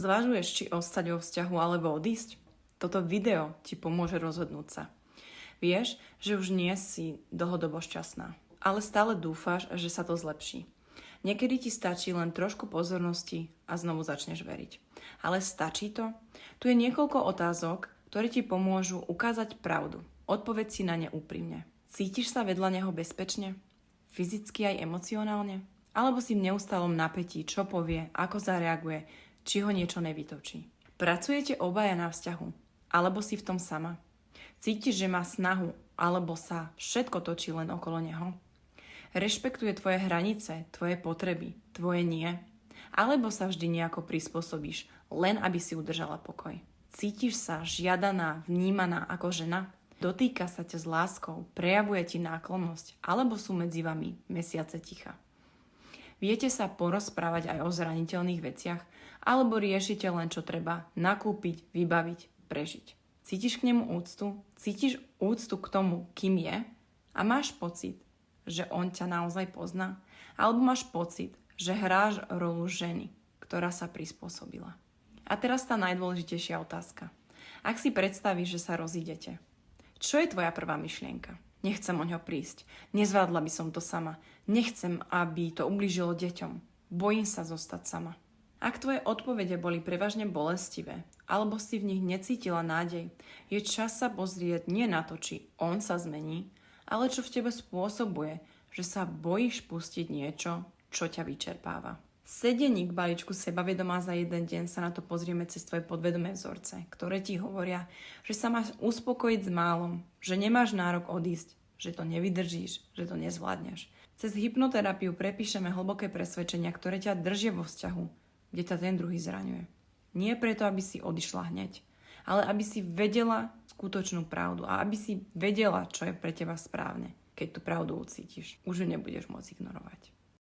Zvažuješ, či ostať vo vzťahu alebo odísť? Toto video ti pomôže rozhodnúť sa. Vieš, že už nie si dlhodobo šťastná, ale stále dúfaš, že sa to zlepší. Niekedy ti stačí len trošku pozornosti a znovu začneš veriť. Ale stačí to? Tu je niekoľko otázok, ktoré ti pomôžu ukázať pravdu. Odpoveď si na ne úprimne. Cítiš sa vedľa neho bezpečne? Fyzicky aj emocionálne? Alebo si v neustálom napätí, čo povie, ako zareaguje, či ho niečo nevytočí? Pracujete obaja na vzťahu? Alebo si v tom sama? Cítiš, že má snahu, alebo sa všetko točí len okolo neho? Rešpektuje tvoje hranice, tvoje potreby, tvoje nie? Alebo sa vždy nejako prispôsobíš, len aby si udržala pokoj? Cítiš sa žiadaná, vnímaná ako žena? Dotýka sa ťa s láskou, prejavuje ti náklonnosť, alebo sú medzi vami mesiace ticha? Viete sa porozprávať aj o zraniteľných veciach, alebo riešite len čo treba nakúpiť, vybaviť, prežiť? Cítiš k nemu úctu? Cítiš úctu k tomu, kým je? A máš pocit, že on ťa naozaj pozná? Alebo máš pocit, že hráš rolu ženy, ktorá sa prispôsobila? A teraz tá najdôležitejšia otázka. Ak si predstavíš, že sa rozídete, čo je tvoja prvá myšlienka? Nechcem o ňo prísť. Nezvládla by som to sama. Nechcem, aby to ublížilo deťom. Bojím sa zostať sama. Ak tvoje odpovede boli prevažne bolestivé, alebo si v nich necítila nádej, je čas sa pozrieť nie na to, či on sa zmení, ale čo v tebe spôsobuje, že sa bojíš pustiť niečo, čo ťa vyčerpáva. Sedení k balíčku Sebavedomá za jeden deň sa na to pozrieme cez tvoje podvedomé vzorce, ktoré ti hovoria, že sa máš uspokojiť s málom, že nemáš nárok odísť, že to nevydržíš, že to nezvládneš. Cez hypnoterapiu prepíšeme hlboké presvedčenia, ktoré ťa držia vo vzťahu, kde ťa ten druhý zraňuje. Nie preto, aby si odišla hneď, ale aby si vedela skutočnú pravdu a aby si vedela, čo je pre teba správne. Keď tú pravdu ucítiš, už ju nebudeš môcť ignorovať.